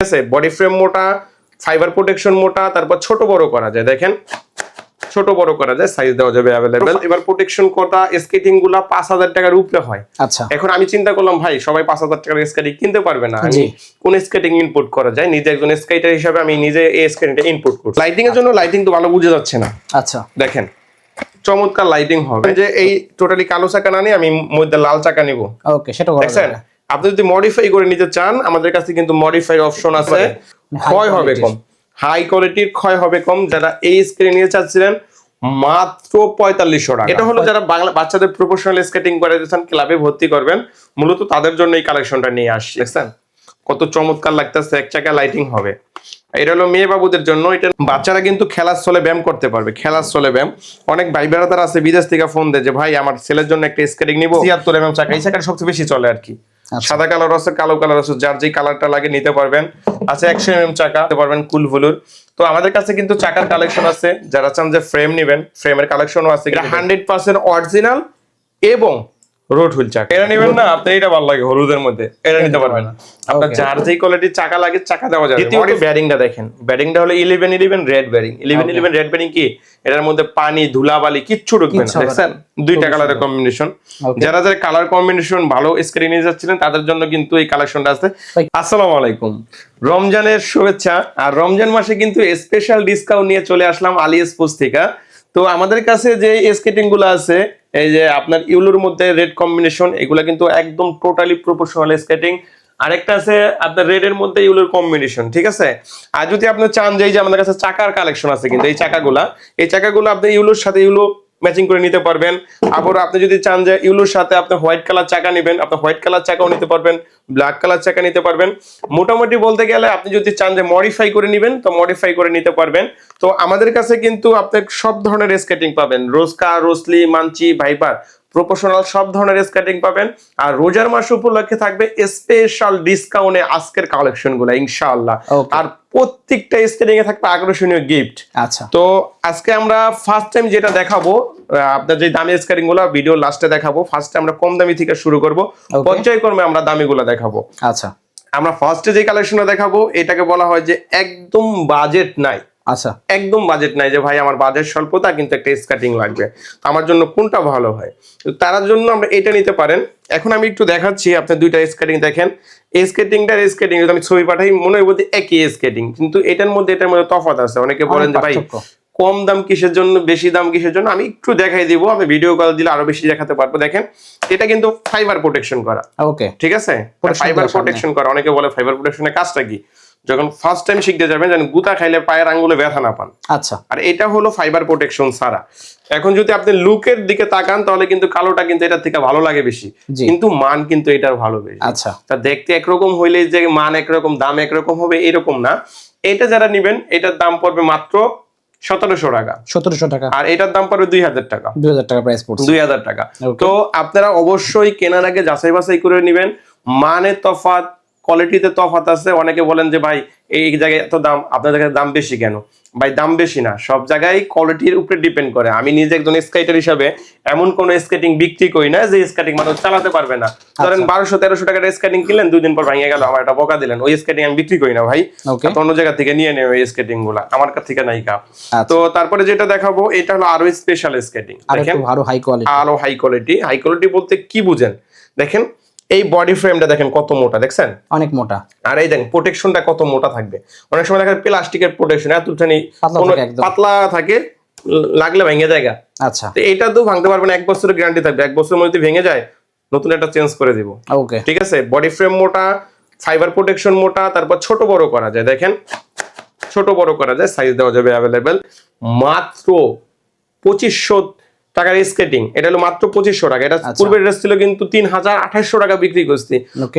আছে, body frame মোটা, fibre protection মোটা, তারপর ছোট বড় করা যায়, দেখেন ছোট বড় করা যায়, সাইজ দেওয়া যাবে अवेलेबल। এবার প্রোটেকশন করা স্কেটিং গুলা 5000 টাকার উপরে হয়। আচ্ছা, এখন আমি চিন্তা করলাম ভাই সবাই 5000 টাকার স্কেটিং কিনতে পারবে না, আমি কোন স্কেটিং ইনপুট করা যায়, নিজে একজন স্কেটার হিসেবে আমি নিজে এই স্কেটিংটা ইনপুট করব। লাইটিং এর জন্য লাইটিং তো ভালো বোঝা যাচ্ছে না, আচ্ছা দেখেন চমৎকার লাইটিং হবে। যে এই টোটালি কালো চাকা না নিয়ে আমি মধ্যে লাল চাকা নিব, ওকে সেটা করা দেখছেন। যাবে। আপনি যদি মডিফাই করে নিতে চান আমাদের কাছে কিন্তু মডিফাই অপশন আছে, ক্ষয় হবে কম, হাই কোয়ালিটির ক্ষয় হবে কম। যারা এই স্ক্রিন নিয়ে চাচ্ছিলেন মাত্র 4500 টাকা। এটা হলো যারা বাংলা বাচ্চাদের প্রফেশনাল স্কেটিং করে দিচ্ছেন, ক্লাবে ভর্তি করবেন, মূলত তাদের জন্য এই কালেকশনটা নিয়ে আসছি। দেখছেন কত চমৎকার লাগতেছে, এক চাকা লাইটিং হবে। এটা হলো মেয়ে বাবুদের জন্য, এটা বাচ্চারা কিন্তু খেলার স্থলে ব্যায়াম করতে পারবে, খেলার স্থলে ব্যায়াম। অনেক ভাই বেড়াদার আছে বিদেশ থেকে ফোন দেয় যে ভাই আমার ছেলের জন্য একটা স্কেটিং নিবো, 76 mm চাকা, এই চাকাটা সবচেয়ে বেশি চলে আর কি। সাদা কালার আছে, কালো কালার আছে, যার যে কালারটা লাগে নিতে পারবেন। আছে 100 mm চাকা নিতে পারবেন কুল ভুলুর। তো আমাদের কাছে কিন্তু চাকার কালেকশন আছে, যারা চান যে ফ্রেম নেবেন ফ্রেমের কালেকশনও আছে। এটা 100% অরিজিনাল এবং রোড হুইল চাকা। এটা নেবেন না আপনি, এটা ভালো লাগে হলুদের মধ্যে, এটা নিতে পারবেন। আপনার যার যেই কোয়ালিটির চাকা লাগে চাকা দেওয়া যাবে। দ্বিতীয়ত ব্যারিংটা দেখেন, ব্যারিংটা হলো 1111 রেড ব্যারিং। 1111 রেড ব্যারিং কি, এটার মধ্যে পানি ধুলাবালি কিচ্ছু ঢুকবে না, দেখছেন দুইটা কালারের কম্বিনেশন। যারা যারা কালার কম্বিনেশন ভালো স্ক্রিন নিয়ে যাচ্ছিলেন তাদের জন্য কিন্তু এই কালেকশনটা আছে। আসসালামু আলাইকুম, রমজানের শুভেচ্ছা। আর রমজান মাসে কিন্তু স্পেশাল ডিসকাউন্ট নিয়ে চলে আসলাম আলী স্পোর্টস থেকে। তো আমাদের কাছে যে স্কেটিং গুলো আছে, এই যে আপনার ইউলোর মধ্যে রেড কম্বিনেশন, এগুলা কিন্তু একদম টোটালি প্রপোর্শনাল স্কেটিং। আরেকটা আছে আপনার রেড এর মধ্যে ইউলোর কম্বিনেশন, ঠিক আছে। আর যদি আপনি চান যে এই যে আমাদের কাছে চাকার কালেকশন আছে, কিন্তু এই চাকাগুলো আপনি ইউলোর সাথে ইউলো ম্যাচিং করে নিতে পারবেন। আবার আপনি যদি চান যে ইউলোর সাথে আপনি হোয়াইট কালার চাকা নেবেন, আপনি হোয়াইট কালার চাকাও নিতে পারবেন, ব্ল্যাক কালার চাকা নিতে পারবেন। মোটামুটি বলতে গেলে আপনি যদি চান যে মডিফাই করে নেবেন তো মডিফাই করে নিতে পারবেন। তো আমাদের কাছে কিন্তু আপনি সব ধরনের স্কেটিং পাবেন, রোজকা, রোসলি, মানচি, ভাইপার, প্রপোর্শনাল সব ধরনের স্কেটিং পাবেন। আর রোজার মাস উপলক্ষে থাকবে স্পেশাল ডিসকাউন্টে আজকের কালেকশনগুলো ইনশাআল্লাহ। আর প্রত্যেকটা স্কেটিং এ থাকবে আকর্ষণীয় গিফট। আচ্ছা, তো আজকে আমরা ফার্স্ট টাইম যেটা দেখাবো, আপনার যে দামি স্কেটিং গুলো ভিডিও লাস্টে দেখাবো। ফার্স্টে আমরা কম দামি থেকে শুরু করব, পর্যায়ক্রমে আমরা দামিগুলো দেখাবো। আচ্ছা আমরা ফার্স্টে যে কালেকশনটা দেখাবো এটাকে বলা হয় যে একদম বাজেট নাই। আচ্ছা, একদম বাজেট নাই, যে ভাই আমার বাজেট স্বল্পতা কিন্তু একটা স্কেটিং লাগবে, আমার জন্য কোনটা ভালো হয়, তো তার জন্য আমরা এটা নিতে পারেন। এখন আমি একটু দেখাচ্ছি, আপনি দুইটা স্কেটিং দেখেন। এই স্কেটিংটার স্কেটিং আমি ছবি পাঠাই মনে হয় বলতে একই স্কেটিং, কিন্তু এটার মধ্যে তফাৎ আছে। অনেকে বলেন যে ভাই কম দাম কিসের জন্য, বেশি দাম কিসের জন্য, আমি একটু দেখাই দিব, আমি ভিডিও কল দিলে আরো বেশি দেখাতে পারবো। দেখেন এটা কিন্তু ফাইবার প্রোটেকশন করা, ওকে ঠিক আছে, ফাইবার প্রোটেকশন করা। অনেকে বলে ফাইবার প্রোটেকশনের কাজটা কি, যখন ফার্স্ট টাইম শিখতে যাবেন যেন গুতা খাইলে পায়ের আঙ্গুলে ব্যথা না পান। আচ্ছা, আর এটা হলো ফাইবার প্রোটেকশন ছাড়া। এখন যদি আপনি লুকের দিকে তাকান তাহলে কিন্তু কালোটা কিন্তু এটার থেকে ভালো লাগে বেশি, কিন্তু মান কিন্তু এটার ভালো বেশি। আচ্ছা, তা দেখতে একরকম হইলে যে মান একরকম দাম একরকম হবে এরকম না। এটা যারা নিবেন এটার দাম পড়বে মাত্র 1700 টাকা। 1700 টাকা। আর এটার দাম পড়বে 2000 টাকা। 2000 টাকা প্রাইস পড়ছে, 2000 টাকা। তো আপনারা অবশ্যই কেনার আগে যাচাই বাছাই করে নেবেন, মানে তফাৎ, কোয়ালিটিতে তফাৎ আছে। অনেকে বলেন যে ভাই এই জায়গায় এত দাম, আপনার জায়গায় দাম বেশি কেন? ভাই দাম বেশি না, সব জায়গায় কোয়ালিটির উপরে ডিপেন্ড করে। আমি নিজে একজন স্কেটার হিসাবে এমন কোন স্কেটিং বিক্রি করি না যে স্কেটিং মানুষ চালাতে পারবে না। ধরেন 1200-1300 টাকার স্কেটিং কিনলেন, 2 দিন পর ভেঙে গেল, আমার একটা বকা দিলেন, ওই স্কেটিং আমি বিক্রি করি না ভাই, অন্য জায়গা থেকে নিয়ে নেবে ওই স্কেটিং গুলা, আমার কাছ থেকে নাই কাপ। তো তারপরে যেটা দেখাবো এটা হলো আরো স্পেশাল স্কেটিং, দেখেন আরো হাই কোয়ালিটি। আরো হাই কোয়ালিটি। হাই কোয়ালিটি বলতে কি বুঝেন, দেখেন এই বডি ফ্রেমটা দেখেন কত মোটা, দেখছেন অনেক মোটা। আর এই দেখেন প্রোটেকশনটা কত মোটা থাকবে। অনেক সময় দেখেন প্লাস্টিকের প্রোটেকশন এতখানি পাতলা থাকে, লাগলে ভেঙে যায়। আচ্ছা, তো এটা তো ভাঙতে পারবেন, 1 বছরের গ্যারান্টি থাকবে, 1 বছরের মধ্যে ভেঙে যায় নতুন একটা চেঞ্জ করে দিব, ওকে ঠিক আছে। বডি ফ্রেম মোটা, ফাইবার প্রোটেকশন মোটা, তারপর ছোট বড় করা যায়, দেখেন ছোট বড় করা যায়, সাইজ দেওয়া যাবে अवेलेबल। মাত্র 2500 টাকার স্কেটিং, এটা হলো মাত্র 2500 টাকা। এটা পূর্বের রেট ছিল কিন্তু 3800 টাকা বিক্রি করছি।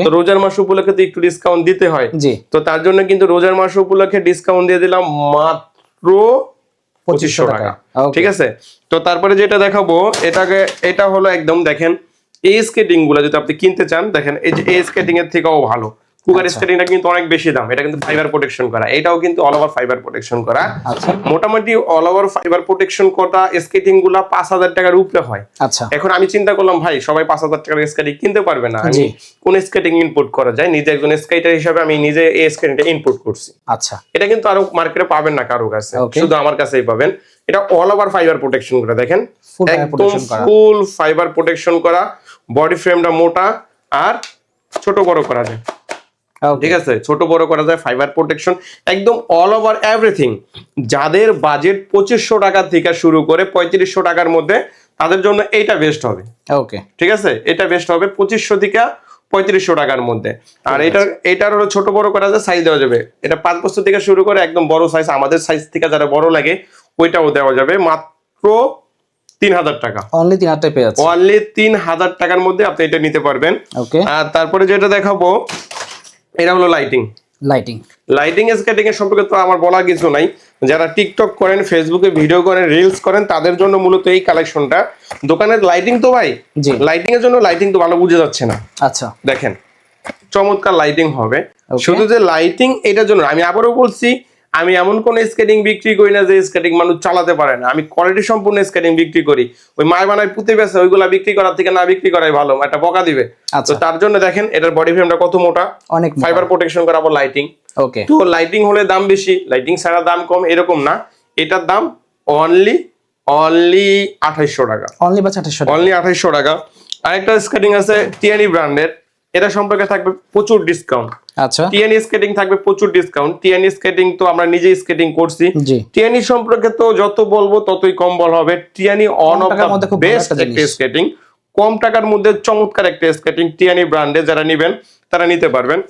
তো রোজার মাস উপলক্ষে তো একটু ডিসকাউন্ট দিতে হয়, তো তার জন্য কিন্তু রোজার মাস উপলক্ষে ডিসকাউন্ট দিয়ে দিলাম মাত্র 2500 টাকা, ঠিক আছে। তো তারপরে যেটা দেখাবো এটা হলো একদম দেখেন এই স্কেটিং গুলো যদি আপনি কিনতে চান, দেখেন এই যে এই স্কেটিং এর থেকেও ভালো, কুগার স্কেটিংটা কিন্তু অনেক বেশি দাম, এটা কিন্তু ফাইবার প্রোটেকশন করা, এটাও কিন্তু অল ওভার ফাইবার প্রোটেকশন করা। আচ্ছা মোটামুটি অল ওভার ফাইবার প্রোটেকশন করা স্কেটিং গুলা 5,000 টাকার উপরে হয়। আচ্ছা এখন আমি চিন্তা করলাম ভাই সবাই 5,000 টাকার স্কেটিং কিনতে পারবে না, আমি কোন স্কেটিং ইনপুট করা যায়, নিজে একজন স্কেটার হিসেবে আমি নিজে এই স্কেটিংটা ইনপুট করছি। আচ্ছা এটা কিন্তু আরো মার্কেটে পাবেন না কারো কাছে, শুধু আমার কাছেই পাবেন। এটা অল ওভার ফাইবার প্রোটেকশন করা, দেখেন একদম ফুল ফাইবার প্রোটেকশন করা, বডি ফ্রেমটা মোটা আর ছোট বড় করা যায়, ঠিক আছে, ছোট বড় করা যায়, ফাইবার প্রোটেকশন একদম অল ওভার এভরিথিং। যাদের বাজেট 2500 টাকা থেকে শুরু করে 3500 টাকার মধ্যে, তাদের জন্য এইটা বেস্ট হবে। ওকে ঠিক আছে, এটা বেস্ট হবে 2500 থেকে 3500 টাকার মধ্যে। আর এটার হলো ছোট বড় করা যায়, সাইজ দেওয়া যাবে, এটা 5 বছর থেকে শুরু করে একদম বড় সাইজ, আমাদের সাইজ থেকে যারা বড় লাগে ওইটাও দেওয়া যাবে মাত্র 3000 টাকা। অনলি 3000 টাকা পেয়ে যাচ্ছে, অনলি 3000 টাকার মধ্যে আপনি এটা নিতে পারবেন। ওকে আর তারপরে যেটা দেখাবো এটা হলো লাইটিং স্কেটিং এর সম্পর্কে তো আমার বলার কিছু নাই, যারা টিকটক করেন, ফেসবুকে ভিডিও করেন, রিলস করেন, তাদের জন্য মূলত এই কালেকশনটা। দোকানের লাইটিং তো ভাই, লাইটিং এর জন্য লাইটিং তো ভালো বুঝে যাচ্ছে না। আচ্ছা দেখেন চমৎকার লাইটিং হবে, শুধু যে লাইটিং এটার জন্য আমি আবারও বলছি, আমি এমন কোন স্কেটিং বিক্রি করি না যে স্কেটিং মানুষ চালাতে পারে না, আমি কোয়ালিটি সম্পূর্ণ স্কেটিং বিক্রি করি। ওই মায় বানায় পুঁতে বেছে ওইগুলা বিক্রি করার থেকে না বিক্রি করাই ভালো, একটা বকা দিবে। তো তার জন্য দেখেন এটার বডি ফ্রেমটা কত মোটা, অনেক ফাইবার প্রোটেকশন করা, আবার লাইটিং। ওকে, তো লাইটিং হলে দাম বেশি, লাইটিং ছাড়া দাম কম এরকম না, এটার দাম অনলি 2800 টাকা, অনলি 2800 টাকা। আরেকটা স্কেটিং আছে টিএনই ব্র্যান্ডের, এটা সম্পর্কে থাকবে প্রচুর ডিসকাউন্ট। আচ্ছা, টিএনই স্কেটিং থাকবে প্রচুর ডিসকাউন্ট। টিএনই স্কেটিং তো আমরা নিজেই স্কেটিং করছি, টিএনই সম্পর্কে তো যত বলবো ততই কম বলা হবে। টিএনই অন অফ দ্য বেস্ট একটা স্কেটিং, কম টাকার মধ্যে চমৎকার একটা স্কেটিং। টিএনই ব্র্যান্ডে যারা নেবেন তারা নিতে পারবেন।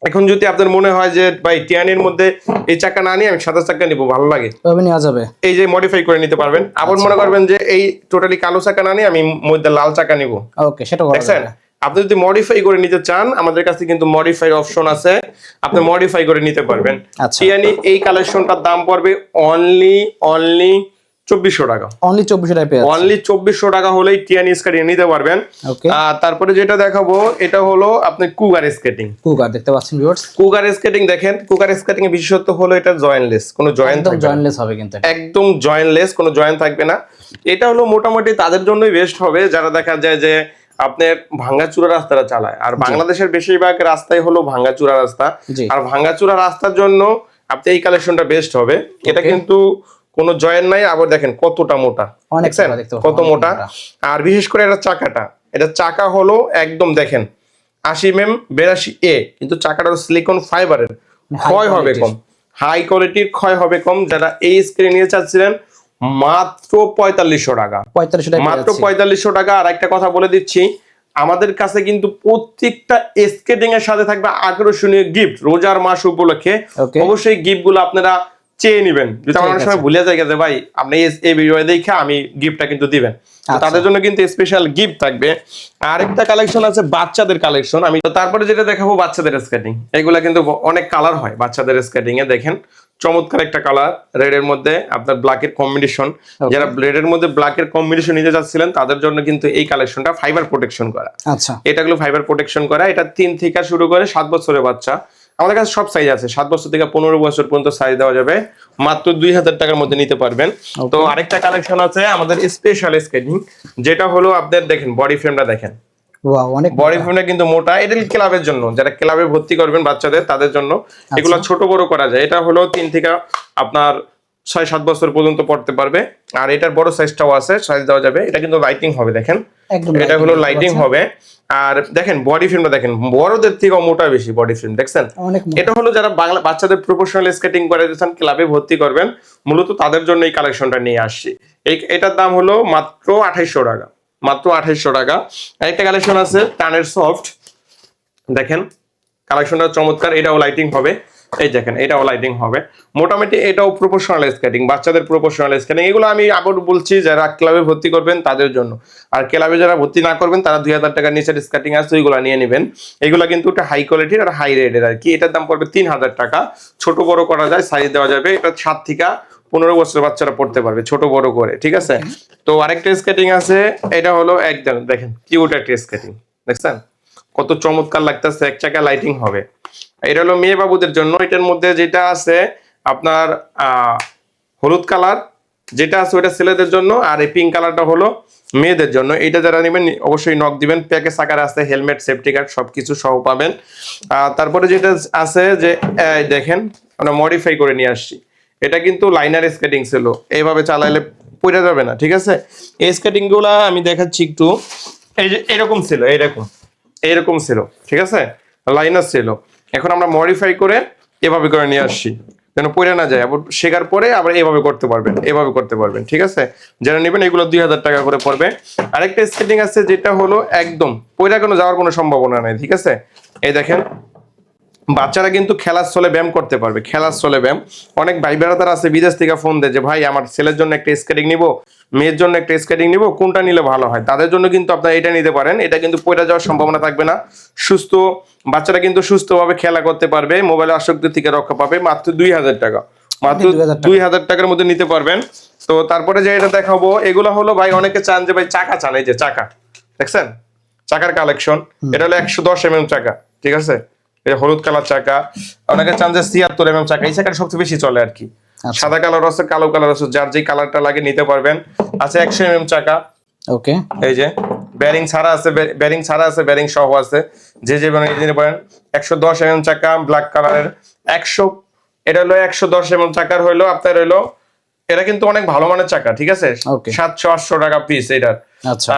এখন যদি আপনার মনে হয় যে ভাই টিএনইর মধ্যে এই চাকা না নিয়ে আমি সাদা চাকা নিব, ভালো লাগে, তবে নেওয়া যাবে, এই যে মডিফাই করে নিতে পারবেন। আবার মনে করবেন যে এই টোটালি কালো চাকা না নিয়ে আমি মধ্যে লাল চাকা নিব, ওকে, সেটা দেখছেন। আপনি যদি মডিফাই করে নিতে চান, আমাদের কাছে কিন্তু মডিফাই অপশন আছে, আপনি মডিফাই করে নিতে পারবেন। টিএনই এই কালেকশনটার দাম পড়বে অনলি 2400 টাকা, অনলি 2400 টাকা হলেই টিএনই স্কেটিং নিতে পারবেন। আর তারপরে যেটা দেখাবো এটা হলো আপনি কুগার স্কেটিং। কুগার দেখতে পাচ্ছেন ভিউয়ার্স, কুগার স্কেটিং দেখেন, কুগার স্কেটিং এর বিশেষত্ব হলো এটা জয়েন্টলেস, কোনো জয়েন্ট থাকবে, জয়েন্টলেস হবে কিন্তু একদম জয়েন্টলেস, কোনো জয়েন্ট থাকবে না। এটা হলো মোটামুটি তাদের জন্যই বেস্ট হবে যারা দেখা যায় যে আপনার ভাঙ্গাচুরা রাস্তাটা চালায়, আর বাংলাদেশের বেশিরভাগ রাস্তাই হলো ভাঙ্গাচুরা রাস্তা, আর ভাঙ্গাচুরা রাস্তার জন্য আপনি এই কালেকশনটা বেস্ট হবে। এটা কিন্তু কোনো জয়েন্ট নাই, আবার দেখেন কতটা মোটা, দেখছেন কত মোটা। আর বিশেষ করে এটা চাকা হলো একদম দেখেন 80 mm 82A, কিন্তু চাকাটা সিলিকন ফাইবারের, ক্ষয় হবে কম, হাই কোয়ালিটির, ক্ষয় হবে কম। যারা এই স্ক্রিন নিয়ে চাচ্ছিলেন মাত্র 4500 টাকা, মাত্র 4500 টাকা। আর একটা কথা বলে দিচ্ছি, আমাদের কাছে কিন্তু প্রত্যেকটা স্কেটিং এর সাথে থাকবে আকর্ষণীয় গিফট। রোজার মাস উপলক্ষে অবশ্যই গিফট গুলো আপনারা চেয়ে নিবেন, যদি আমার অনেক সময় ভুলে যায় যে ভাই আপনি এই ভিডিও দেখে আমি গিফটটা কিন্তু দিবেন, তাদের জন্য কিন্তু স্পেশাল গিফট থাকবে। আরেকটা কালেকশন আছে বাচ্চাদের কালেকশন, আমি তো তারপরে যেটা দেখাবো বাচ্চাদের স্কেটিং। এগুলা কিন্তু অনেক কালার হয় বাচ্চাদের স্কেটিং এ, দেখেন চমৎকার একটা কালার, রেড এর মধ্যে আপনার ব্ল্যাক এর কম্বিনেশন। যারা রেড এর মধ্যে ব্ল্যাক এর কম্বিনেশন নিতে যাচ্ছিলেন তাদের জন্য কিন্তু এই কালেকশনটা ফাইবার প্রোটেকশন করা। আচ্ছা, এটা গুলো ফাইবার প্রোটেকশন করা, এটা 3 থেকে শুরু করে 7 বছরের বাচ্চা, আমাদের কাছে সব সাইজ আছে, 7 বছর থেকে 15 বছর পর্যন্ত সাইজ দেওয়া যাবে, মাত্র 2000 টাকার মধ্যে নিতে পারবেন। তো আরেকটা কালেকশন আছে আমাদের স্পেশাল স্কেটিং, যেটা হলো আপনাদের দেখেন বডি ফ্রেমটা দেখেন, বডি ফ্রেমটা কিন্তু মোটা। এটা ক্লাবের জন্য, যারা ক্লাবে ভর্তি করবেন বাচ্চাদের তাদের জন্য এগুলো ছোট বড় করা যায়। এটা হলো 3 থেকে আপনার 6-7 বছর পর্যন্ত পড়তে পারবে। আর এটার বড় সাইজটাও আছে, সাইজ দেওয়া যাবে। এটা কিন্তু লাইটিং হবে, দেখেন এটা হলো লাইটিং হবে। আর দেখেন বডি ফ্রেমটা দেখেন, বড়দের থেকেও মোটা বেশি বডি ফ্রেম, দেখছেন। এটা হলো যারা বাচ্চাদের প্রফেশনাল স্কেটিং করে দিচ্ছেন, ক্লাবে ভর্তি করবেন, মূলত তাদের জন্য এই কালেকশনটা নিয়ে আসছি। এটার দাম হলো মাত্র 2800 টাকা, মাত্র 2800 টাকা। আরেকটা কালেকশন আছে টানের সফট, দেখেন কালেকশনটা চমৎকার, এটাও লাইটিং হবে, এই দেখেন এটাও লাইটিং হবে। মোটামুটি এটাও প্রফেশনাল স্কেটিং, বাচ্চাদের প্রফেশনাল স্কেটিং। এগুলো আমি আবার বলছি যারা ক্লাবে ভর্তি করবেন তাদের জন্য, আর ক্লাবে যারা ভর্তি না করবেন তারা 2000 টাকার নিচের স্কেটিং আছে, ওইগুলো নিয়ে নেবেন। এগুলো কিন্তু একটা হাই কোয়ালিটির আর হাই রেটের আর কি। এটার দাম পড়বে 3000 টাকা, ছোট বড় করা যায়, সাইজ দেওয়া যাবে। এটা 7 থেকে 15 বছরের বাচ্চারা পড়তে পারবে ছোট বড় করে, ঠিক আছে। তো আরেকটা স্কেটিং আছে, এটা হলো একদম দেখেন কিউট একটা স্কেটিং, দেখছেন কত চমৎকার লাগতেছে, এক চাকা লাইটিং হবে। এটা হলো মেয়ে বাবুদের জন্য। এটার মধ্যে যেটা আছে আপনার হলুদ কালার যেটা আছে ওটা ছেলেদের জন্য, আর এই পিঙ্ক কালারটা হলো মেয়েদের জন্য। এটা যারা নেবেন অবশ্যই নক দিবেন। প্যাকেজ আকারে আছে, হেলমেট, সেফটি গার্ড সবকিছু সহ পাবেন। তারপরে যেটা আছে যে দেখেন আমরা মডিফাই করে নিয়ে আসছি। এটা কিন্তু লাইনার স্কেটিং ছিল, এইভাবে চালাইলে পড়ে যাবে না, ঠিক আছে। এই স্কেটিং গুলা আমি দেখাচ্ছি একটু। এই যে এরকম ছিল, এইরকম ছিল, ঠিক আছে, লাইনার ছিল। এখন আমরা মডিফাই করে এভাবে করে নিয়ে আসছি যেন পড়ে না যায়। আবার শেখার পরে আবার এভাবে করতে পারবেন, ঠিক আছে। যারা নেবেন এগুলো 2000 টাকা করে পড়বে। আরেকটা স্কেটিং আছে যেটা হলো একদম পড়ে কোনো যাওয়ার কোনো সম্ভাবনা নেই, ঠিক আছে। এই দেখেন বাচ্চারা কিন্তু খেলার ছলে ব্যায়াম করতে পারবে, অনেক ভাই বেড়াতার আছে বিদেশ থেকে ফোন দেয় যে ভাই আমার ছেলের জন্য একটা স্কেটিং নিব, মেয়ের জন্য একটা স্কেটিং নিব, কোনটা নিলে ভালো হয়। তাদের জন্য কিন্তু আপনারা এটা নিতে পারেন। এটা কিন্তু পড়ে যাওয়ার সম্ভাবনা থাকবে না। বাচ্চারা কিন্তু সুস্থভাবে খেলা করতে পারবে, মোবাইল আসক্তি থেকে রক্ষা পাবে। মাত্র 2000 টাকা, মাত্র 2000 টাকার মধ্যে নিতে পারবেন। তো তারপরে যে এটা দেখাবো এগুলো হলো ভাই অনেকে চান যে ভাই চাকা চান, এই যে চাকা দেখছেন, চাকার কালেকশন। এটা হলো 110 চাকা, ঠিক আছে। এটা হলুদ কালার চাকা। অনেকে চান যে 76 চাকা, এই চাকাটা সবচেয়ে বেশি চলে আর কি। সাদা কালার আছে, কালো কালার আছে, যার যে কালারটা লাগে নিতে পারবেন। আছে 100 চাকা, ওকে। এই যে বেয়ারিং ছাড়া আছে, বেয়ারিং সহ আছে, যে নিতে পারেন। 110 চাকা ব্ল্যাক কালারের 100, এটা হলো 110 চাকার হইলো আপনার হইলো, এটা কিন্তু অনেক ভালো মানের চাকা, ঠিক আছে। 700-800 টাকা পিস এটার।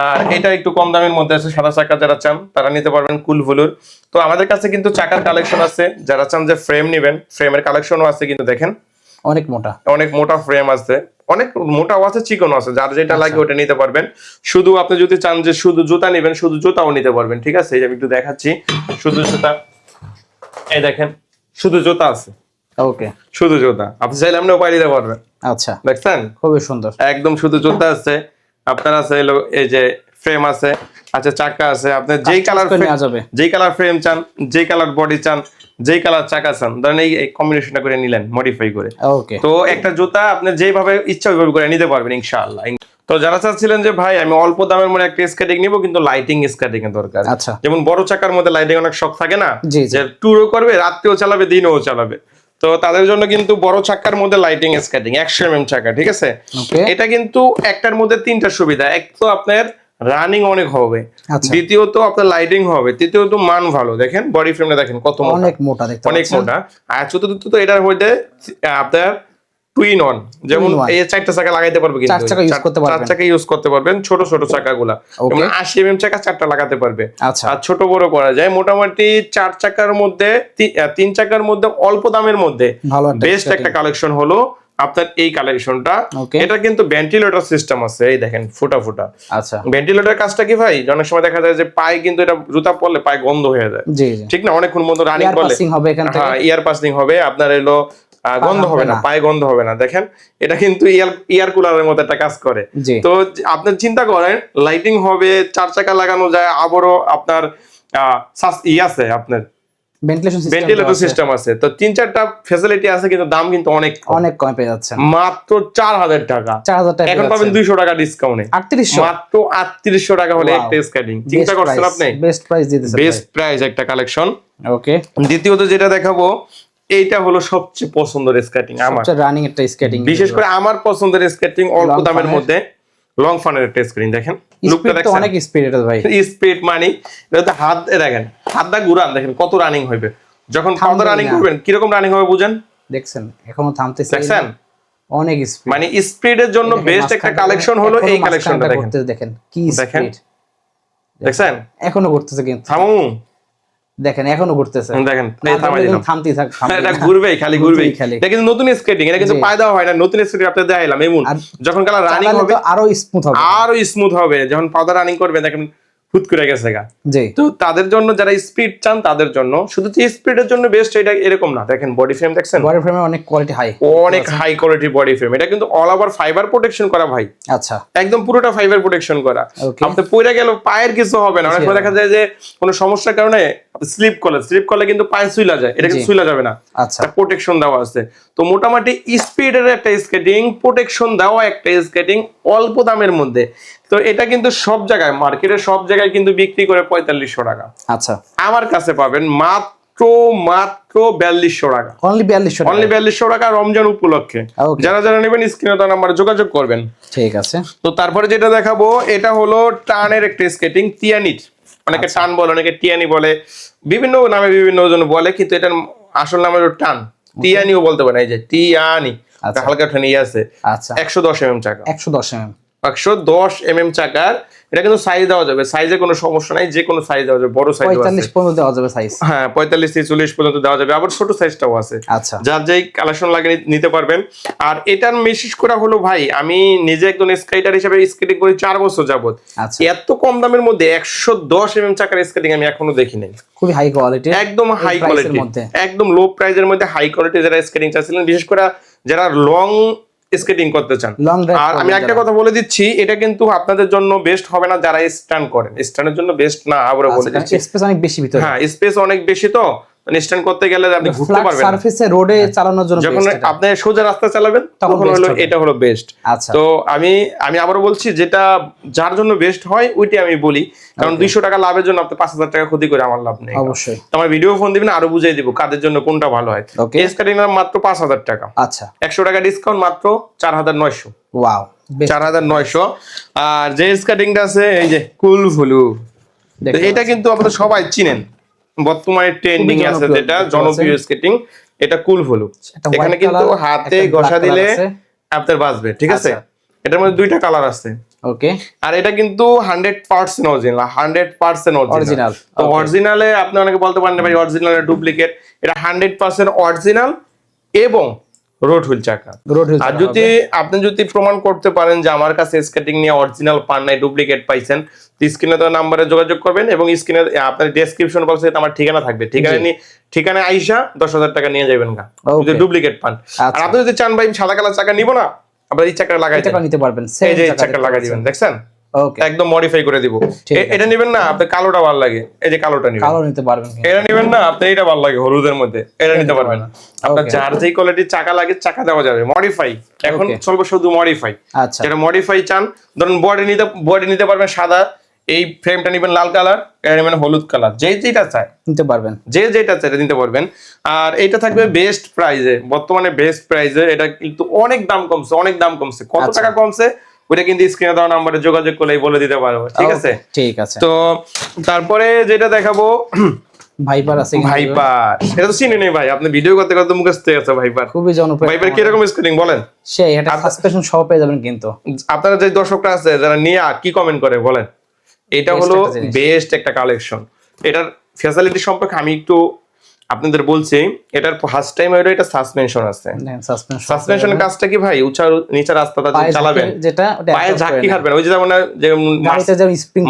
আর এটা একটু কম দামের মধ্যে আছে, সাদা চাকা যারা চান তারা নিতে পারবেন কুলফুলুর। তো আমাদের কাছে কিন্তু চাকার কালেকশন আছে। যারা চান যে ফ্রেম নেবেন, ফ্রেমের কালেকশনও আছে কিন্তু দেখেন অনেক মোটা ফ্রেম আছে, অনেক মোটাও আছে, চিকনও আছে, যার যেটা লাগে ওটা নিতে পারবেন। শুধু আপনি যদি চান যে শুধু জুতা নেবেন, শুধু জুতাও নিতে পারবেন, ঠিক আছে। এই যে আমি একটু দেখাচ্ছি শুধু জুতা, এই দেখেন শুধু জুতা আছে, ওকে, শুধু জুতা। আপনি চাইলে আপনিও পাই দিতে পারবেন। আচ্ছা, দেখছেন খুবই সুন্দর, একদম শুধু জুতা আছে আপনার। আছে এই যে ফ্রেম আছে, আচ্ছা চাকা আছে। আপনি যেই কালার ফ্রেম চান, যেই কালার বডি চান, যেই কালার চাকা চান, ধরেন এই কম্বিনেশনটা করে নিলেন মডিফাই করে, ওকে। তো একটা জুতা আপনি যেভাবে ইচ্ছা ওইভাবে করে নিতে পারবেন ইনশাআল্লাহ। তো যারা চাচ্ছিলেন যে ভাই আমি অল্প দামের মধ্যে একটা স্কেটিং নিব কিন্তু লাইটিং স্কেটিং এর দরকার, আচ্ছা, যেমন বড় চাকার মধ্যে লাইটিং অনেক শখ থাকে না, যে ট্যুরও করবে, রাত্রেও চালাবে, দিনেও চালাবে। তো তাদের জন্য কিন্তু বড় চাকার মধ্যে লাইটিং স্কেটিং 100 চাকা, ঠিক আছে। এটা কিন্তু একটার মধ্যে তিনটা সুবিধা। এক তো আপনার রানিং অনেক হবে, দ্বিতীয়ত আপনার লাইটিং হবে, তৃতীয়ত মান ভালো। দেখেন বডি ফ্রেমটা দেখেন কত অনেক মোটা, অনেক মোটা। আর চতুর্থ তো এটার মধ্যে আপনার টুইন অন, যেমন এই 4টা চাকা লাগাইতে পারবে, কিন্তু 4 চাকা ইউজ করতে পারবেন। ছোট ছোট চাকাগুলা 80 চাকা 4টা লাগাতে পারবে, আর ছোট বড় করা যায়। মোটামুটি 4 চাকার মধ্যে 3 চাকার মধ্যে অল্প দামের মধ্যে বেস্ট একটা কালেকশন হলো আপনার এই কালেকশনটা। এটা কিন্তু ভেন্টিলেটর সিস্টেম আছে, এই দেখেন ফুটা। আচ্ছা, ভেন্টিলেটর কাজটা কি ভাই, অনেক সময় দেখা যায় যে পায়ে কিন্তু এটা জুতা পরলে পায়ে গন্ধ হয়ে যায়, ঠিক না, অনেকক্ষণ মতো রানিং করলে ইয়ার পাসিং হবে আপনার, এলো গন্ধ হবে না, পায়ে গন্ধ হবে না। দেখেন এটা কিন্তু ইয়ার কুলারের মতো একটা কাজ করে। তো আপনি চিন্তা করেন লাইটিং হবে, 4 চাকা লাগানো যায়, আবারও আপনার আছে আপনার ভেন্টিলেটর সিস্টেম আছে। তো 3-4টা ফ্যাসিলিটি আছে, কিন্তু দাম কিন্তু অনেক কম পেয়ে যাচ্ছে, মাত্র 4000 টাকা। এখন পাবেন 200 টাকা ডিসকাউন্টে, মাত্র 3800 টাকা হলে একটা স্কেটিং। চিন্তা করছেন আপনি, বেস্ট প্রাইস দিতেছে, বেস্ট প্রাইস একটা কালেকশন, ওকে। দ্বিতীয়ত যেটা দেখাবো এইটা হলো সবচেয়ে পছন্দের স্কেটিং আমার, সবচেয়ে রানিং একটা স্কেটিং, বিশেষ করে আমার পছন্দের স্কেটিং অল্প দামের মধ্যে লং ফানের একটা স্ক্রিন। দেখেন লুকটা দেখেন, অনেক স্পিড এটা ভাই, স্পিড মানে এটা তো হাত দেখেন, হাতটা ঘুরান, দেখেন কত রানিং হবে। যখন পাউডার রানিং করবেন কিরকম রানিং হবে বুঝেন, দেখছেন এখনো থামতেছে, দেখছেন অনেক স্পিড। মানে স্পিডের জন্য বেস্ট একটা কালেকশন হলো এই কালেকশনটা। দেখেন কি স্পিড, দেখছেন এখনো ঘুরতেছে, কিন্তু থামু, দেখেন এখনো ঘুরতেছে, দেখেন থামাই দিলাম, থামতেই থাক, এটা ঘুরবেই, খালি ঘুরবেই। এটা কিন্তু নতুন স্কেটিং, এটা কিন্তু পায় দেওয়া হয় না, নতুন স্কেটিং আপনাদের দেখাইলাম। এমন যখন কালা রানিং হবে আরো স্মুথ হবে, যখন পাউডার রানিং করবে দেখেন হুট করে গেছে গা। তো তাদের জন্য যারা স্পিড চান তাদের জন্য, শুধু স্পিডের জন্য বেস্ট এটা এরকম না। দেখেন বডি ফ্রেম, দেখছেন বডি ফ্রেমে অনেক কোয়ালিটি হাই, অনেক হাই কোয়ালিটির বডি ফ্রেম। এটা কিন্তু অল ওভার ফাইবার প্রোটেকশন করা ভাই, আচ্ছা, একদম পুরোটা ফাইবার প্রোটেকশন করা। আপনি পড়ে গেল পায়ের কিছু হবে না। অনেক সময় দেখা যায় যে কোনো সমস্যার কারণে স্লিপ করলে কিন্তু পায়ে সুইলা যায়, এটা কিন্তু সুইলা যাবে না, আচ্ছা, প্রোটেকশন দেওয়া আছে। তো মোটামুটি স্পিডের একটা স্কেটিং, প্রোটেকশন দেওয়া একটা স্কেটিং, অল্প দামের মধ্যে তো এটা কিন্তু সব জায়গায় মার্কেটের সব জায়গায় কিন্তু বিক্রি করে 4500 টাকা, আচ্ছা আমার কাছে পাবেন মাত্র মাত্র 4200 টাকা, অনলি 4200 টাকা। অনলি 4200 টাকা রমজান উপলক্ষে। Okay. যারা যারা নেবেন স্ক্রিনে দেওয়া নাম্বারে যোগাযোগ করবেন। ঠিক আছে। তো তারপরে যেটা দেখাবো এটা হলো টানের একটা স্কেটিং, তিয়ানির, অনেকে টান বলে অনেকে টিয়ানি বলে, বিভিন্ন নামে বিভিন্ন জন বলে, কিন্তু এটার আসল নাম হলো টান, তিয়ানিও বলতে পারে, এই যে তিয়ানি, আচ্ছা। হালকা ঠানি আছে। আচ্ছা 110 mm চাকা, 110 mm। 110 mm চাকার, এটা কিন্তু সাইজ দেওয়া যাবে, সাইজে কোনো সমস্যা নাই, যে কোনো সাইজ দেওয়া যাবে, বড় সাইজ 45 পর্যন্ত দেওয়া যাবে সাইজ। হ্যাঁ 45 থেকে 40 পর্যন্ত দেওয়া যাবে, আবার ছোট সাইজটাও আছে। আচ্ছা যার যেই কালেকশন লাগে নিতে পারবেন। আর এটার বিশেষ করা হলো ভাই, আমি নিজে একজন স্কেটার হিসেবে স্কেটিং করি 4 বছর যাবত, আচ্ছা এত কম দামের মধ্যে 110 mm চাকার স্কেটিং আমি এখনো দেখি নাই। খুবই হাই কোয়ালিটি, একদম হাই এই price এর কোয়ালিটি, মধ্যে। একদম লো প্রাইজের মধ্যে হাই কোয়ালিটি যারা স্কেটিং চাচ্ছিলেন, বিশেষ করে যারা লং স্কেটিং করতে চান। Long drive আর আমি করবেন একটা যারা। কথা বলে দিচ্ছি, এটা কিন্তু আপনাদের জন্য বেস্ট হবে না যারা স্ট্যান্ড করেন, স্ট্যান্ডের জন্য বেস্ট না, আবার বলে দিচ্ছি। স্পেস অনেক বেশি ভিতরে। হ্যাঁ স্পেস অনেক বেশি, তো স্ট্যান্ড করতে গেলে আপনি ঘুরতে ফ্ল্যাট পারবেন না। সারফেসে রোডে চালানোর জন্য যখন best এটা। আপনি সোজা রাস্তা চালাবেন তখন তখন best হলো হবে। এটা হলো বেস্ট। আচ্ছা তো আমি আবারও বলছি, যেটা যার জন্য বেস্ট হয় ওইটাই আমি বলি, কারণ 200 টাকা লাভের জন্য আপনি 5000 টাকা ক্ষতি করে আমার লাভ নেই। অবশ্যই। তো আমার ভিডিও ফোন দিবেন, আরো বুঝিয়ে দিব কাদের জন্য কোনটা ভালো হয়। Okay. এস কাটিং মাত্র 5000 টাকা, আচ্ছা 100 টাকা ডিসকাউন্ট, মাত্র 4900, ওয়াও 4900। আর যে এস কাটিংটা আছে এই যে কুল ভলু, এটা কিন্তু আপনারা সবাই চিনেন, বর্তমানে ট্রেন্ডিং এ আছে, যেটা জনপ্রিয় স্কেটিং, এটা কুল ভলু। এখানে কিন্তু হাতে ঘষা দিলে আপনার বাজবে, ঠিক আছে। এটার মধ্যে দুইটা কালার আছে। ওকে। আর এটা কিন্তু 100% অরিজিনাল, 100% অরিজিনাল। তো অরিজিনালে আপনি অনেকে বলতে পারেন ভাই অরিজিনালের ডুপ্লিকেট, এটা 100% অরিজিনাল এবং রোড হুইল চাকা। আর যদি আপনি যদি প্রমাণ করতে পারেন যে আমার কাছে স্কেটিং নিয়ে অরিজিনাল পান নাই, ডুপ্লিকেট পাইছেন, স্ক্রিনে তো নাম্বারে যোগাযোগ করবেন, এবং স্ক্রিনে আপনার ডেসক্রিপশন বক্সে আমার ঠিকানা থাকবে, ঠিকানায় আইসা 10,000 টাকা নিয়ে যাবেন গা, যদি ডুপ্লিকেট পান। আর আপনি যদি চান ভাই সাদা কালার চাকা নিব না, আপনার এই চাকা লাগাই নিতে পারবেন, এই যে চাকা লাগাই দিবেন, দেখছেন ওকে একদম মডিফাই করে দিব। এটা নেবেন না আপনি কালোটা ভালো লাগে, এই যে কালোটা নেবেন, কালো নিতে পারবেন। এটা নেবেন না আপনি এটা ভালো লাগে হলুদের মধ্যে, এটা নিতে পারবেন। আপনার যার যেই কোয়ালিটির চাকা লাগে চাকা দেওয়া যাবে, মডিফাই এখন চলবে শুধু মডিফাই। আচ্ছা যেটা মডিফাই চান, ধরুন বডি নিতে পারবেন সাদা, এই ফ্রেমটা নেবেন লাল কালার, এটা নেবেন হলুদ কালার, যেটা চায় নিতে পারবেন, যেটা চায় নিতে পারবেন। আর এটা থাকবে বেস্ট প্রাইজে, বর্তমানে বেস্ট প্রাইজে। এটা কিন্তু অনেক দাম কমছে, অনেক দাম কমছে, কত টাকা কমছে ওটা কিন্তু স্ক্রিনে দেওয়া নাম্বারে যোগাযোগ করলেই বলে দিতে পারবো, ঠিক আছে। ঠিক আছে। তো তারপরে যেটা দেখাবো ভাইপার আছে, ভাইপার, এটা তো চিনি নেই ভাই, আপনি ভিডিও করতে করতে মুখস্থ হয়ে গেছে ভাইপার। খুবই জনপ্রিয়। ভাইপার কি রকম স্কেটিং বলেন? সেই এটা সাসপেনশন সহ পেয়ে যাবেন, কিন্তু আপনারা যে দর্শকরা আছে যারা নিয়ে কি কমেন্ট করে বলেন, এটা হলো বেস্ট একটা কালেকশন। এটার ফ্যাসিলিটি সম্পর্কে আমি একটু আপনাদের বলছি। এটার ফার্স্ট টাইম হলো এটা সাসপেনশন আছে। সাসপেনশনের কাজটা কি ভাই, উঁচা নিচা রাস্তাটা চালাবেন, যেটা পায়ে ঝাঁকি খাবেন, ওই যে যেমন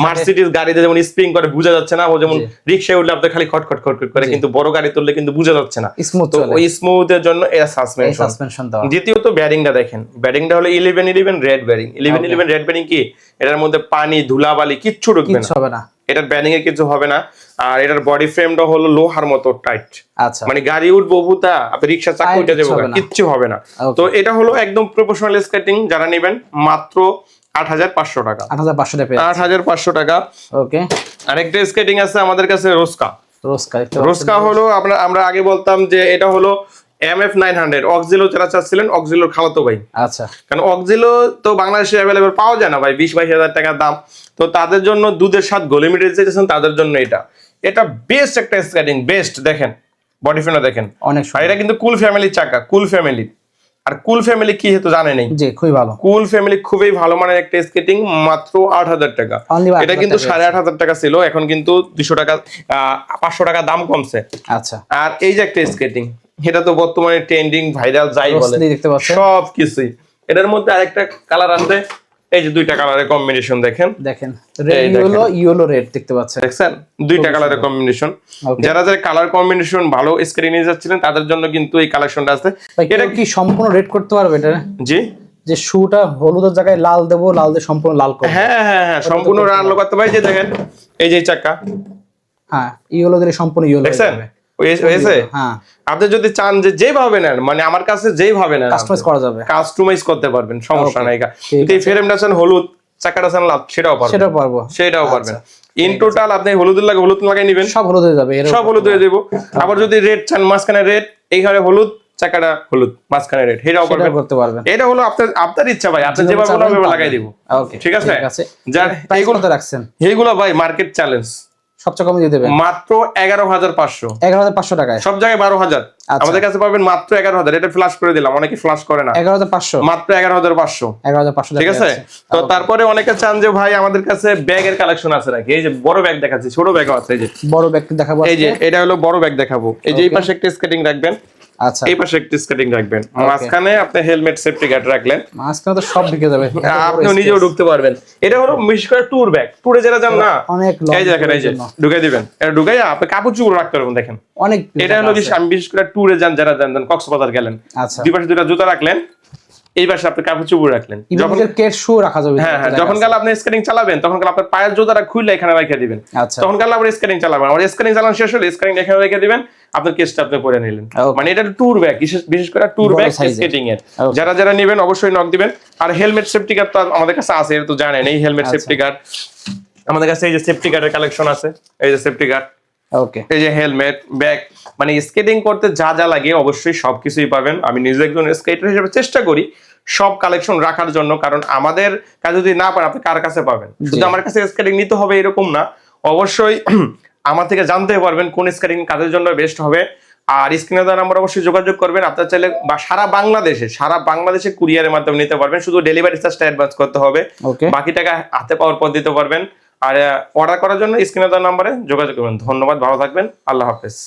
মার্সিডিজ গাড়িতে যেমন স্প্রিং করে বোঝা যাচ্ছে না, ও যেমন রিকশায় উঠলে আপনার খালি খটখট খটখট করে, কিন্তু বড় গাড়ি তুললে কিন্তু বোঝা যাচ্ছে না, তো ওই স্মুথের জন্য এটা সাসপেনশন। দ্বিতীয়ত ব্যারিংটা দেখেন, ব্যারিংটা হলো 1111 রেড ব্যারিং। 1111 রেড ব্যারিং কি, এটার মধ্যে পানি ধুলাবালি কিচ্ছু ঢুকবে না, এটার ব্যারিং এ কিছু হবে না। আর এটার বডি ফ্রেমটা হলো লোহার মতো টাইট, আচ্ছা মানে গাড়ি উঠবো বুতা আপনি রিকশা চাকা উঠে যাবো, কিচ্ছু হবে না। তো এটা হলো একদম প্রফেশনাল স্কেটিং, যারা নেবেন মাত্র 8500 টাকা, 8500 টাকা। ওকে। আরেকটা স্কেটিং আছে আমাদের কাছে, রোস্কা হলো আমরা আগে বলতাম যে এটা হলো MF 900 অক্সিলো, যারা চাচ্ছিলেন অক্সিলোর খালাতো ভাই। আচ্ছা, কারণ অক্সিলো তো বাংলাদেশে অ্যাভেলেবল পাওয়া যায় না ভাই, 20-22 টাকা দাম। তো তাদের জন্য দুধের স্বাদ গলে মিটে যেতেছেন, তাদের জন্য এটা বেস্ট একটা স্কেটিং, বেস্ট। দেখেন বডি ফ্রেমটা দেখেন অনেক, আর এটা কিন্তু কুল ফ্যামিলির চাকা, কুল ফ্যামিলি। আর কুল ফ্যামিলি কি হেতু জানেন নাই, জি খুবই ভালো, কুল ফ্যামিলি খুবই ভালো মানের একটা স্কেটিং, মাত্র 8000 টাকা। এটা কিন্তু 8500 টাকা ছিল, এখন কিন্তু 200 টাকা 500 টাকা দাম কমছে। আচ্ছা। আর এই যে একটা স্কেটিং, এটা তো বর্তমানে ট্রেন্ডিং ভাইরাল যাই বলে সব কিছুই। এটার মধ্যে আরেকটা কালার আছে, এই যে দুইটা কালারের কম্বিনেশন দেখেন, ইয়েলো রেড দেখতে পাচ্ছেন, দেখছেন দুইটা কালারের কম্বিনেশন। যারা যারা কালার কম্বিনেশন ভালো স্ক্রিনে নিয়ে যাচ্ছিলেন তাদের জন্য কিন্তু এই কালেকশনটা আছে। এটা কি সম্পূর্ণ রেড করতে পারবে এটা? জি, যে শুটা হলুদের জায়গায় লাল দেবো, লাল দিয়ে সম্পূর্ণ লাল করব। হ্যাঁ সম্পূর্ণ লাল করতে পারি। যে দেখেন এই যে চাকা, হ্যাঁ ইয়েলো দিলে সম্পূর্ণ ইয়েলো দেখছেন হয়েছে। আপনি যদি চান যে যেভাবে নেন, মানে আমার কাছে যেভাবে নেন কাস্টমাইজ করা যাবে, কাস্টমাইজ করতে পারবেন, সমস্যা নাই। কিন্তু এই ফ্রেমটা চান হলুদ, চাকাটা চান লাল সেটাও পারবেন, সেটাও পারবেন। ইন টোটাল আপনি হলুদ লাগাই নেবেন, সব হলুদ হয়ে যাবে, সব হলুদ হয়ে যাবো। আবার যদি রেড চান, মাঝখানে রেড, এইখানে হলুদ, চাকাটা হলুদ, মাঝখানে রেড, সেটাও করতে পারবেন। এটা হলো আপনার ইচ্ছা ভাই, আপনি যেভাবে লাগাই দিব। ঠিক আছে, যার এইগুলো রাখছেন এইগুলো ভাই মার্কেট চ্যালেঞ্জ, সবচেয়ে কমে দিয়ে দেবেন মাত্র 11,500, 11,500 টাকায়। সব জায়গায় 12,000, আমাদের কাছে পাবেন মাত্র 11,000। এটা ফ্ল্যাশ করে দিলাম, অনেকে ফ্ল্যাশ করে না। 11,500, মাত্র 11,500। ঠিক আছে। তো তারপরে অনেকে চান যে ভাই আমাদের কাছে ব্যাগের কালেকশন আছে নাকি, এই যে বড় ব্যাগ দেখাচ্ছি, ছোট ব্যাগও আছে। এই যে বড় ব্যাগ দেখাবো, এই যে এটা হলো বড় ব্যাগ দেখাবো। এই যে এই পাশে একটা স্কেটিং রাখবেন, আচ্ছা এই পাশে একটা স্কেটিং রাখবেন, মাঝখানে আপনি হেলমেট সেফটি গার্ড রাখলেন, মাঝখানে তো সব ঢুকে যাবে, আপনি নিজেও ঢুকতে পারবেন। এটা হলো বিশেষ করে ট্যুর ব্যাগ, ট্যুরে যারা যান না, এই যে দেখেন, এই যে ঢুকাই দিবেন, এটা ঢুকাইয়া আপনি কাপড় চোপড় রাখতে পারবেন। দেখেন অনেক, এটা হলো আমি বিশেষ করে ট্যুরে যান, যারা যান কক্সবাজার গেলেন, দুই পাশে দুটো জুতা রাখলেন, এই পাশে আপনি কাপড় চোপড় রাখলেন, যখন কেট শু রাখা যাবে। হ্যাঁ, যখন গেলে আপনি স্কেটিং চালাবেন, তখন গেলে আপনার পায়ের জুতাটা খুলে এখানে রেখে দিবেন, তখন গেলে আবার স্কেটিং চালাবেন, আর স্কেটিং চালানো শেষ হলে স্কেটিং এখানে রেখে দিবেন, আপনার কেসটা আপনি পরে নিলেন। মানে এটা ট্যুর ব্যাগ, বিশেষ করে ট্যুর ব্যাগ স্কেটিং এর। যারা নেবেন অবশ্যই নক দিবেন। আর হেলমেট সেফটি গার্ড তো আমাদের কাছে আছে, এটা তো জানেন। এই হেলমেট সেফটি গার্ড আমাদের কাছে, এই যে সেফটি গার্ডের কালেকশন আছে, এই যে সেফটি গার্ড, ওকে, এই যে হেলমেট, ব্যাগ, মানে স্কেটিং করতে যা যা লাগে অবশ্যই সবকিছুই পাবেন। আমি নিজে একজন স্কেটার হিসেবে চেষ্টা করি সব কালেকশন রাখার জন্য, কারণ আমাদের কাছে যদি না পান আপনি কার কাছে পাবেন? শুধু আমার কাছে স্কেটিং নিতে হবে এরকম না, অবশ্যই আমার থেকে জানতে পারবেন কোন স্কেটিং কাদের জন্য বেস্ট হবে। আর স্ক্রিনে দেওয়া নাম্বার অবশ্যই যোগাযোগ করবেন। আপনার চাইলে বা সারা বাংলাদেশে কুরিয়ারের মাধ্যমে নিতে পারবেন, শুধু ডেলিভারি চার্জটা অ্যাডভান্স করতে হবে, বাকি টাকা হাতে পাওয়ার পর দিতে পারবেন। আর অর্ডার করার জন্য স্ক্রিনে দেওয়া নাম্বারে যোগাযোগ করবেন। ধন্যবাদ, ভালো থাকবেন, আল্লাহ হাফেজ।